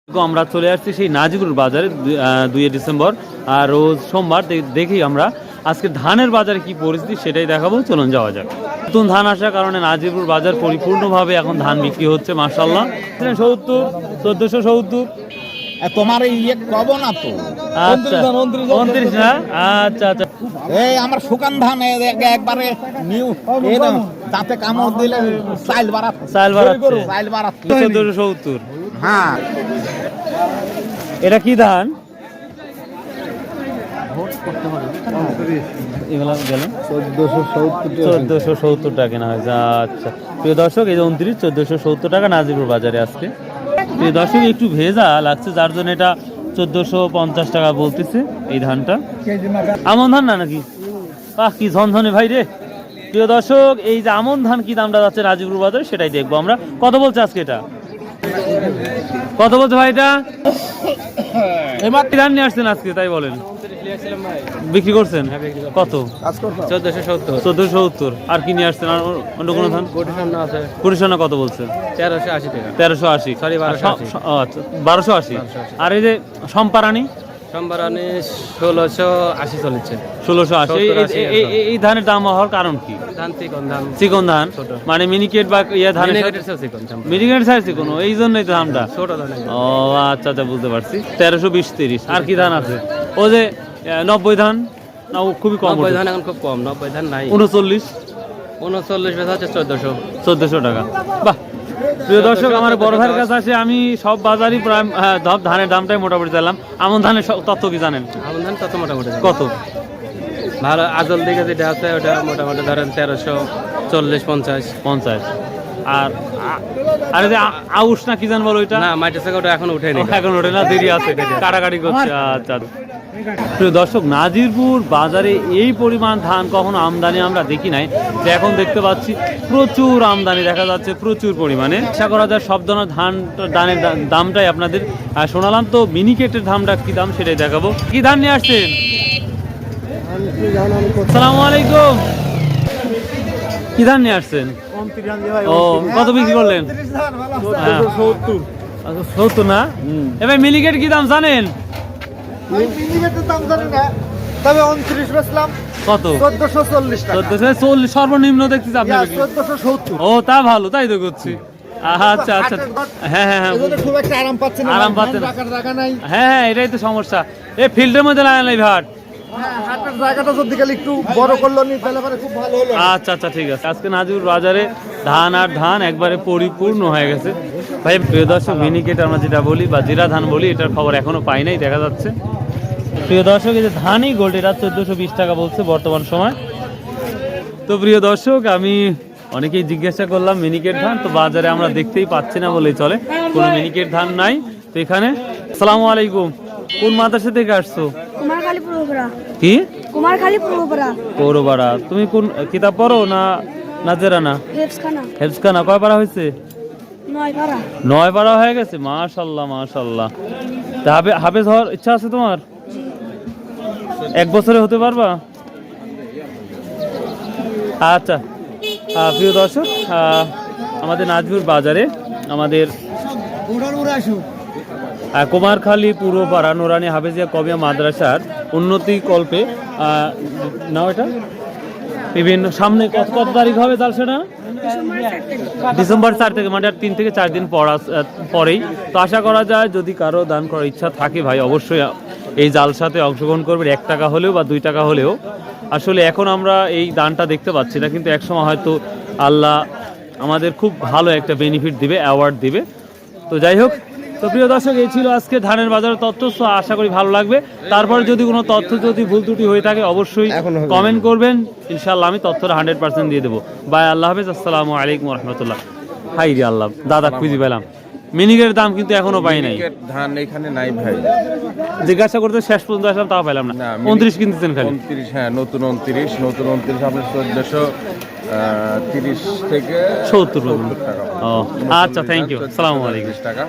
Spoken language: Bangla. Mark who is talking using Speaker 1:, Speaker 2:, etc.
Speaker 1: আমরা চলে আসছি সেই নাজিরপুর বাজারে 2 ডিসেম্বর আর রোজ সোমবার। দেখি আমরা আজকে ধানের বাজারে কি পরিস্থিতি সেটাই দেখাবো। চলুন যাওয়া যাক। নতুন ধান আসার কারণে নাজিরপুর বাজার পরিপূর্ণভাবে এখন ধান বিক্রি হচ্ছে মাশাআল্লাহ। 70 1470
Speaker 2: তোমার ইয়ে কব না তো।
Speaker 1: আচ্ছা 29 না। আচ্ছা আচ্ছা
Speaker 2: এই আমার শুকান ধান একবারে নিউ তাতে কামড় দিলে চাইল বাড়াচ্ছে।
Speaker 1: চাইল বাড়াচ্ছে 1470।
Speaker 2: হ্যাঁ
Speaker 1: এটা কি ধান? এগুলা গেল 1470 টাকা কেনা হয়েছে। আচ্ছা প্রিয় দর্শক, এই যে 29 1470 টাকা নাজিরপুর বাজারে আজকে। প্রিয় দর্শক, একটু ভেজা লাগছে যার জন্য এটা 1450 টাকা বলতেছে এই ধানটা। আমন ধান না নাকি? বাহ কি ঝনঝনে ভাই রে। প্রিয় দর্শক, এই যে আমন ধান কি দামটা যাচ্ছে নাজিরপুর বাজারে সেটাই দেখবো আমরা। কত বলছে আজকে এটা? কত বলছে ভাই এটা? এবার ধান নিয়ে আসছেন আজকে তাই বলেন? বিক্রি করছেন কত? 1470। আর কি নিয়ে আসছেন? আর অন্য কোনো ধান? কুড়িশানা কত বলছে?
Speaker 3: 1380 টাকা।
Speaker 1: 1380
Speaker 3: সরি
Speaker 1: 1280। আর এই যে সম্পারানি?
Speaker 3: সম্বারানি 1680 চলেছে।
Speaker 1: 1680। এই ধানের দাম হওয়ার কারণ কি?
Speaker 3: ধান
Speaker 1: চিকন ধান মানে মিনিকেট বা ইয়া ধান? মিনিকেট সাইজ চিকন, এই জন্যই তো দামটা
Speaker 3: ছোট ধান।
Speaker 1: ও আচ্ছা আচ্ছা বুঝতে পারছি। 1320 30। আর কি ধান আছে? ও যে 90 ধান না খুবই কম?
Speaker 3: 90 ধান এখন খুব কম, 90 ধান নাই।
Speaker 1: 39
Speaker 3: বেচা হচ্ছে
Speaker 1: 1400 টাকা। বাহ প্রিয় দর্শক, আমার বড় ভাইয়ের কাছে আছে, আমি সব বাজারই প্রায় ধানের দামটাই মোটামুটি চাইলাম। আমন ধানের তথ্য কি জানেন?
Speaker 3: আমন ধান তত মোটামুটি
Speaker 1: কত?
Speaker 3: ভালো আজল দিকে যেটা আছে ওটা মোটামুটি ধরেন 1340 50।
Speaker 1: আর আরে যে আউশ না কি জান বলো ওইটা?
Speaker 3: না মাইটের থেকে ওটা এখন উঠেনি।
Speaker 1: এখন ওঠে না, দেরি আছে, কাটাকাটি করছে। আচ্ছা প্রিয় দর্শক, নাজিরপুর বাজারে এই পরিমাণ ধান কখনো আমদানি আমরা দেখি নাই। যে এখন দেখতে পাচ্ছি প্রচুর আমদানি দেখা যাচ্ছে, প্রচুর পরিমাণে। আশা করা যায় সব ধরনের ধানের দামটাই আপনাদের শোনালাম। তো মিনিকেটের দামটা কি দাম সেটাই দেখাবো। কি ধান নিয়ে আসছেন? আসসালামু আলাইকুম। কি ধান নিয়ে আসছেন? ও কত বিক্রি করলেন? 70 না? এবার মিনিকেট কি দাম জানেন? কত? 1440 সর্বনিম্ন দেখছি আপনি। ও তা ভালো, তাই তো করছি। আচ্ছা আচ্ছা হ্যাঁ হ্যাঁ হ্যাঁ আরাম পাচ্ছেন। হ্যাঁ এটাই তো সমস্যা। এই ফিল্ডের মধ্যে লাগাই ভাট। আচ্ছা আচ্ছা ঠিক আছে। আজকে নাজিরপুর বাজারে ধান আর ধান একবারে পরিপূর্ণ হয়ে গেছে ভাই। প্রিয় দর্শক, মিনিকেট আমরা যেটা বলি বা জিরা ধান বলি, এটার খবর এখনো পাই নাই, দেখা যাচ্ছে। প্রিয় দর্শক, এই যে ধানই গোল্ড, এটা 1420 টাকা বলছে বর্তমান সময়। তো প্রিয় দর্শক, আমি অনেকেই জিজ্ঞাসা করলাম মিনিকেট ধান, তো বাজারে আমরা দেখতেই পাচ্ছি না বলেই চলে, কোনো মিনিকেট ধান নাই। তো এখানে আসসালামু আলাইকুম, কোন মাদ্রাসা থেকে আসছো?
Speaker 4: কুমারখালী পৌরপাড়া।
Speaker 1: কি?
Speaker 4: কুমারখালী পৌরপাড়া।
Speaker 1: পৌরপাড়া। তুমি কোন কিতাব পড়ো না নাজেরা না? হেফসখানা। কয় পারা হয়েছে? 9 পারা হয়ে গেছে। মাশাআল্লাহ মাশাআল্লাহ। তা হাফেজ হওয়ার ইচ্ছা আছে তোমার? 1 বছরে হতে পারবা? আচ্ছা প্রিয় দর্শক, আমাদের নাজিরপুর বাজারে আমাদের কুমারখালী পূর্বপাড়া নুরানি হাফেজিয়া কবিয়া মাদ্রাসার উন্নতি কল্পে না এটা বিভিন্ন সামনে কত তারিখ হবে জালসাটা? ডিসেম্বর 4 থেকে, মানে 3 থেকে 4 দিন পরেই। তো আশা করা যায় যদি কারো দান করার ইচ্ছা থাকে ভাই, অবশ্যই এই জালসাতে অংশগ্রহণ করবেন। 1 টাকা হলেও বা 2 টাকা হলেও। আসলে এখন আমরা এই দানটা দেখতে পাচ্ছি না, কিন্তু একসময় হয়তো আল্লাহ আমাদের খুব ভালো একটা বেনিফিট দিবে, অ্যাওয়ার্ড দিবে। তো যাই হোক, তো প্রিয় দর্শক, এই ছিল আজকে ধানের বাজারের তথ্য। আশা করি ভালো লাগবে। তারপরে যদি কোনো তথ্য যদি ভুল ত্রুটি হয়ে থাকে অবশ্যই কমেন্ট করবেন, ইনশাআল্লাহ আমি তথ্যটা 100% দিয়ে দেবো। বাই, আল্লাহ হাফেজ, আসসালামু আলাইকুম রহমতুল্লাহ। হাই রে আল্লাহ, দাদা খুঁজে পেলাম। মিনিকের দাম কিন্তু এখনো পাই নাই।
Speaker 5: ধান এখানে নাই ভাই,
Speaker 1: জিজ্ঞাসা করতে শেষ পর্যন্ত আসলাম, তাও পেলাম না। 29 কিনতেছেন খালি?
Speaker 5: 29, হ্যাঁ নতুন 29 আপনার 1430 থেকে
Speaker 1: 70 টাকা। ও আচ্ছা, থ্যাংক ইউ, আসসালামু আলাইকুম
Speaker 5: টাকা।